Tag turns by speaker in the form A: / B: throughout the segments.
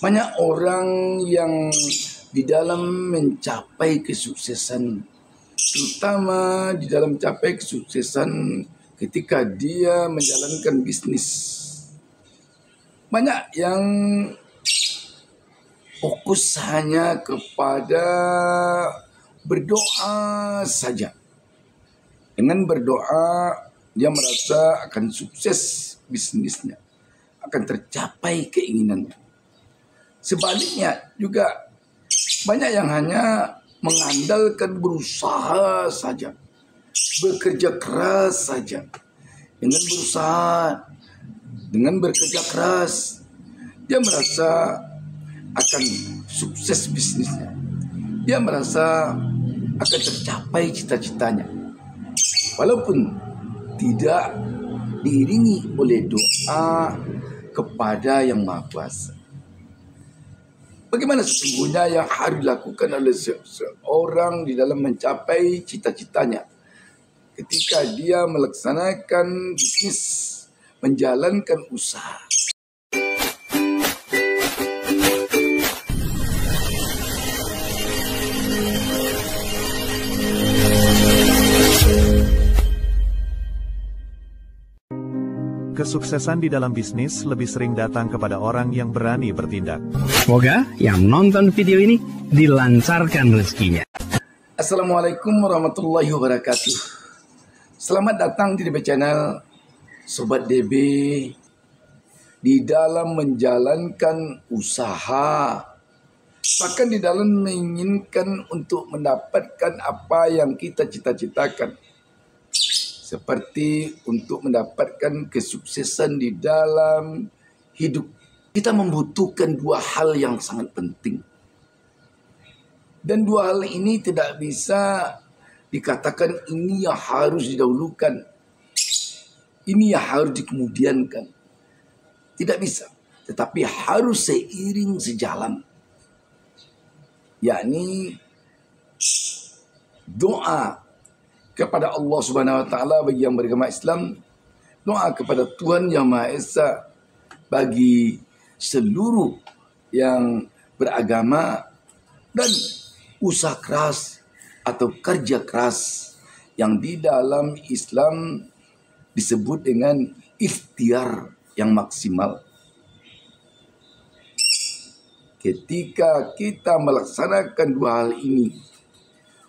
A: Banyak orang yang di dalam mencapai kesuksesan, terutama di dalam mencapai kesuksesan ketika dia menjalankan bisnis. Banyak yang fokus hanya kepada berdoa saja. Dengan berdoa, dia merasa akan sukses bisnisnya, akan tercapai keinginannya. Sebaliknya juga banyak yang hanya mengandalkan berusaha saja, bekerja keras saja. Dengan berusaha, dengan bekerja keras, dia merasa akan sukses bisnisnya. Dia merasa akan tercapai cita-citanya. Walaupun tidak diiringi oleh doa kepada Yang Maha Kuasa. Bagaimana sesungguhnya yang harus dilakukan oleh seorang di dalam mencapai cita-citanya ketika dia melaksanakan bisnis, menjalankan usaha.
B: Kesuksesan di dalam bisnis lebih sering datang kepada orang yang berani bertindak.
C: Semoga yang menonton video ini dilancarkan rezekinya.
A: Assalamualaikum warahmatullahi wabarakatuh. Selamat datang di DB Channel, Sobat DB. Di dalam menjalankan usaha, bahkan di dalam menginginkan untuk mendapatkan apa yang kita cita-citakan, seperti untuk mendapatkan kesuksesan di dalam hidup, kita membutuhkan dua hal yang sangat penting. Dan dua hal ini tidak bisa dikatakan ini yang harus didahulukan, ini yang harus dikemudiankan. Tidak bisa, tetapi harus seiring sejalan. Yakni doa kepada Allah Subhanahu wa taala bagi yang beragama Islam, doa kepada Tuhan Yang Maha Esa bagi seluruh yang beragama, dan usaha keras atau kerja keras yang di dalam Islam disebut dengan ikhtiar yang maksimal. Ketika kita melaksanakan dua hal ini,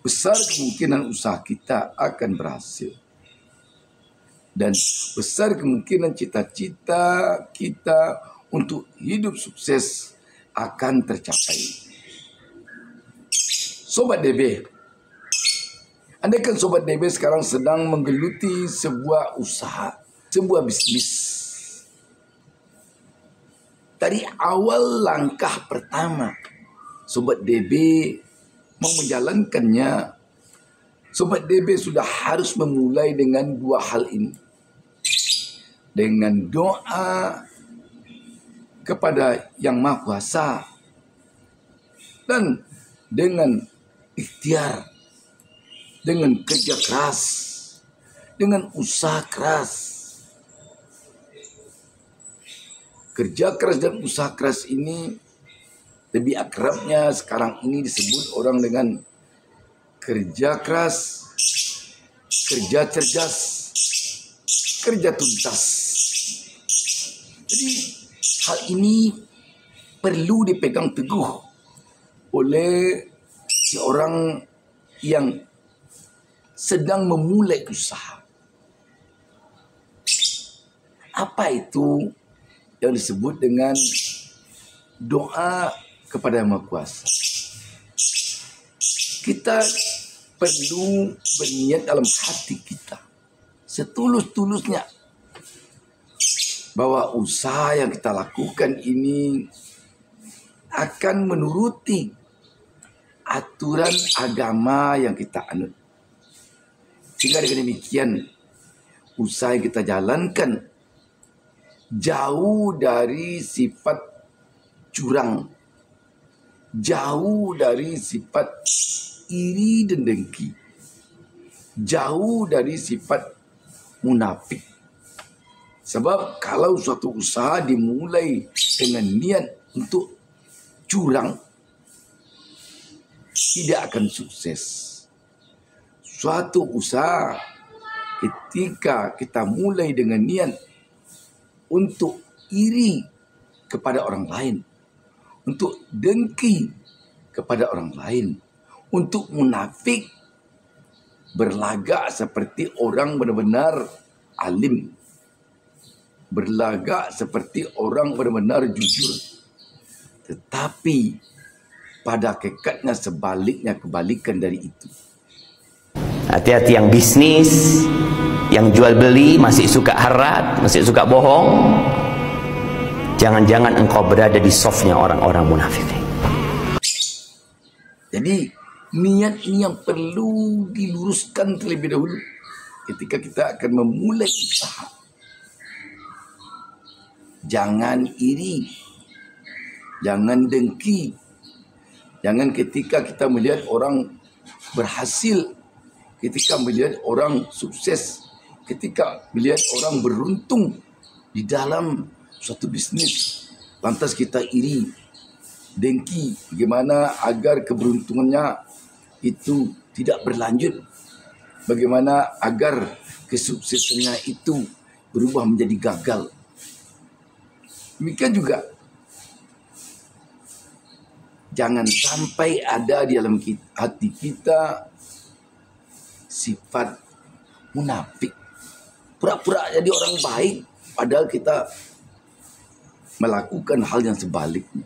A: besar kemungkinan usaha kita akan berhasil. Dan besar kemungkinan cita-cita kita untuk hidup sukses akan tercapai. Sobat DB, andaikan Sobat DB sekarang sedang menggeluti sebuah usaha, sebuah bisnis. Dari awal langkah pertama Sobat DB mau menjalankannya, Sobat DB sudah harus memulai dengan dua hal ini. Dengan doa kepada Yang Maha Kuasa dan dengan ikhtiar, dengan kerja keras, dengan usaha keras. Kerja keras dan usaha keras ini lebih akrabnya sekarang ini disebut orang dengan kerja keras, kerja cerdas, kerja tuntas. Jadi hal ini perlu dipegang teguh oleh seorang yang sedang memulai usaha. Apa itu yang disebut dengan doa kepada Yang Maha Kuasa? Kita perlu berniat dalam hati kita setulus-tulusnya bahwa usaha yang kita lakukan ini akan menuruti aturan agama yang kita anut. Sehingga dengan demikian usaha yang kita jalankan jauh dari sifat curang, jauh dari sifat iri dan dengki, jauh dari sifat munafik. Sebab kalau suatu usaha dimulai dengan niat untuk curang, tidak akan sukses. Suatu usaha ketika kita mulai dengan niat untuk iri kepada orang lain, untuk dengki kepada orang lain, untuk munafik, berlagak seperti orang benar-benar alim, berlagak seperti orang benar-benar jujur, tetapi pada hakikatnya sebaliknya, kebalikan dari itu.
D: Hati-hati yang bisnis, yang jual beli masih suka harat, masih suka bohong. Jangan-jangan engkau berada di softnya orang-orang munafik.
A: Jadi niat ini yang perlu diluruskan terlebih dahulu ketika kita akan memulai usaha. Jangan iri, jangan dengki, jangan ketika kita melihat orang berhasil, ketika melihat orang sukses, ketika melihat orang beruntung di dalam suatu bisnis, lantas kita iri, dengki, bagaimana agar keberuntungannya itu tidak berlanjut, bagaimana agar kesuksesannya itu berubah menjadi gagal. Demikian juga jangan sampai ada di dalam hati kita sifat munafik, pura-pura jadi orang baik padahal kita melakukan hal yang sebaliknya.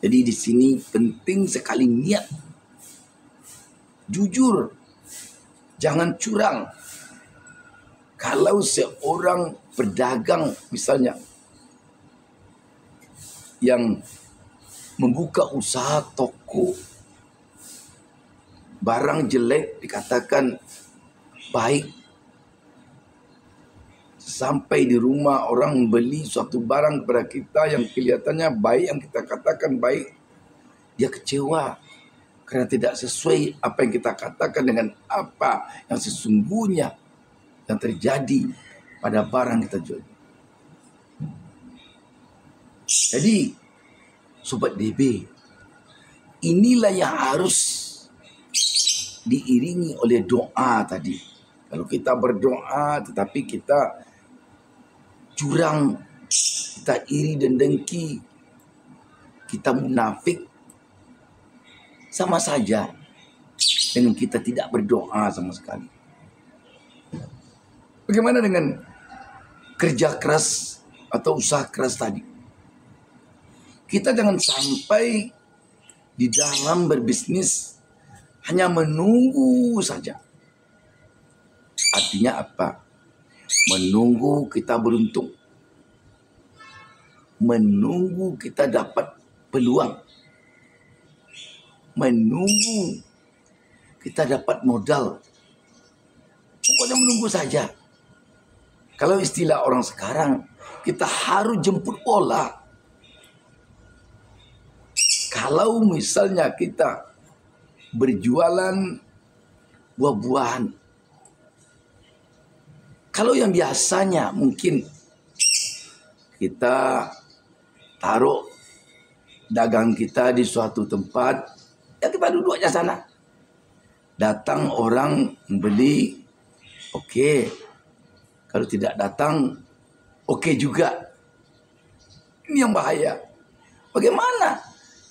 A: Jadi di sini penting sekali niat, jujur, jangan curang. Kalau seorang pedagang misalnya yang membuka usaha toko, barang jelek dikatakan baik, sampai di rumah orang beli suatu barang kepada kita yang kelihatannya baik, yang kita katakan baik, dia kecewa karena tidak sesuai apa yang kita katakan dengan apa yang sesungguhnya yang terjadi pada barang kita jual. Jadi Sobat DB, inilah yang harus diiringi oleh doa tadi. Kalau kita berdoa tetapi kita curang, kita iri dan dengki, kita munafik, sama saja dengan kita tidak berdoa sama sekali. Bagaimana dengan kerja keras atau usaha keras tadi? Kita jangan sampai di dalam berbisnis hanya menunggu saja. Artinya apa? Menunggu kita beruntung. Menunggu kita dapat peluang. Menunggu kita dapat modal. Pokoknya menunggu saja. Kalau istilah orang sekarang, kita harus jemput bola. Kalau misalnya kita berjualan buah-buahan, kalau yang biasanya mungkin kita taruh dagang kita di suatu tempat, ya kita duduk aja sana. Datang orang membeli, oke. Kalau tidak datang, oke juga. Ini yang bahaya. Bagaimana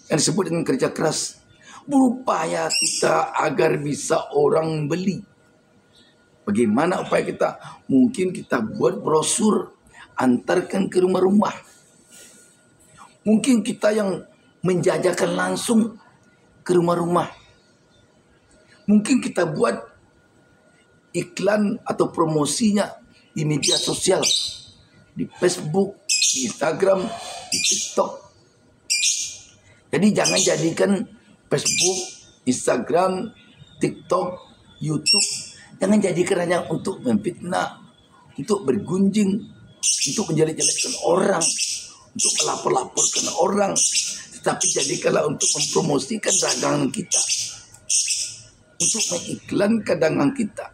A: yang disebut dengan kerja keras? Berupaya kita agar bisa orang beli. Bagaimana upaya kita? Mungkin kita buat brosur, antarkan ke rumah-rumah. Mungkin kita yang menjajakan langsung ke rumah-rumah. Mungkin kita buat iklan atau promosinya di media sosial, di Facebook, di Instagram, di TikTok. Jadi jangan jadikan Facebook, Instagram, TikTok, YouTube, jangan jadikan hanya untuk memfitnah, untuk bergunjing, untuk menjelek-jelekkan orang, untuk melapor-laporkan orang, tetapi jadikanlah untuk mempromosikan dagangan kita, untuk mengiklankan dagangan kita.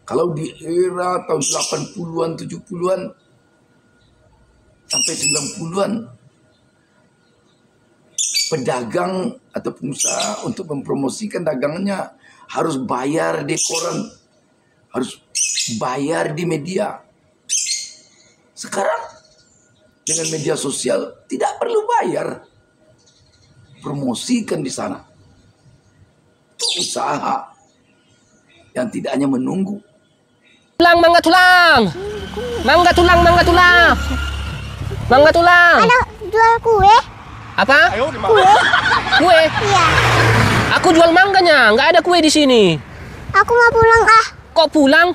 A: Kalau di era tahun 80-an, 70-an, sampai 90-an, pedagang atau pengusaha untuk mempromosikan dagangannya harus bayar di koran, harus bayar di media. Sekarang dengan media sosial tidak perlu bayar, promosikan di sana. Itu usaha yang tidak hanya menunggu.
E: Tulang, mangga tulang. Mangga tulang, mangga tulang. Mangga tulang.
F: Ada jual kue?
E: Apa?
F: Kue?
E: Kue?
F: Iya.
E: Aku jual mangganya, nggak ada kue di sini.
F: Aku mau pulang ah.
E: Kok pulang?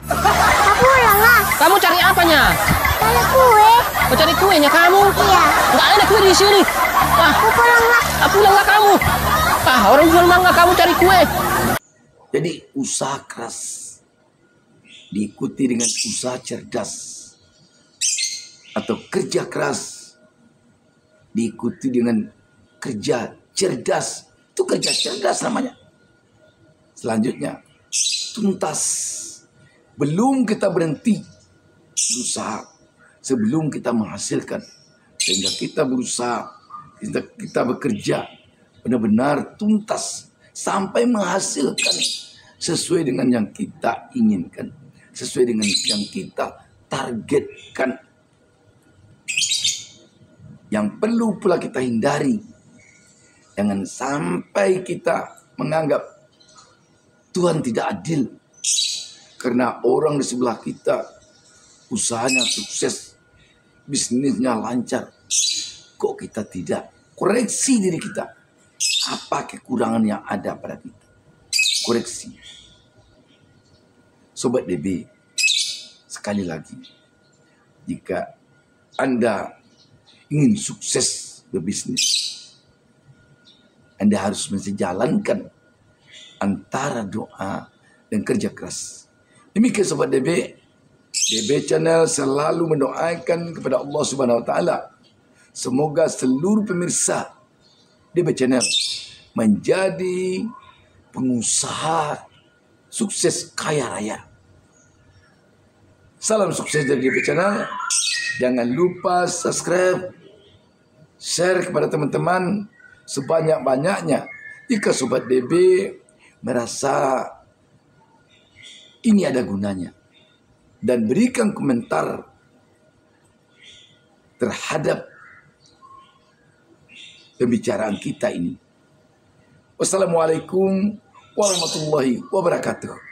F: Aku pulang ah.
E: Kamu cari apanya?
F: Cari kue.
E: Mau cari kuenya kamu?
F: Iya.
E: Nggak ada kue di sini.
F: Aku pulang ah.
E: Pulanglah kamu. Orang jual mangga, kamu cari kue.
A: Jadi usaha keras diikuti dengan usaha cerdas, atau kerja keras diikuti dengan kerja cerdas. Itu kerja cerdas namanya. Selanjutnya, tuntas. Belum kita berhenti berusaha, sebelum kita menghasilkan. Sehingga kita berusaha, kita bekerja benar-benar tuntas sampai menghasilkan sesuai dengan yang kita inginkan, sesuai dengan yang kita targetkan. Yang perlu pula kita hindari, jangan sampai kita menganggap Tuhan tidak adil karena orang di sebelah kita usahanya sukses, bisnisnya lancar, kok kita tidak. Koreksi diri kita, apa kekurangan yang ada pada kita, koreksi. Sobat DB, sekali lagi, jika Anda ingin sukses berbisnis, Anda harus mensejalankan antara doa dan kerja keras. Demikian Sobat DB, DB Channel selalu mendoakan kepada Allah Subhanahu Wa Taala, semoga seluruh pemirsa DB Channel menjadi pengusaha sukses kaya raya. Salam sukses dari DB Channel. Jangan lupa subscribe, share kepada teman-teman sebanyak-banyaknya. Jika Sobat DB merasa ini ada gunanya, dan berikan komentar terhadap pembicaraan kita ini. Wassalamualaikum warahmatullahi wabarakatuh.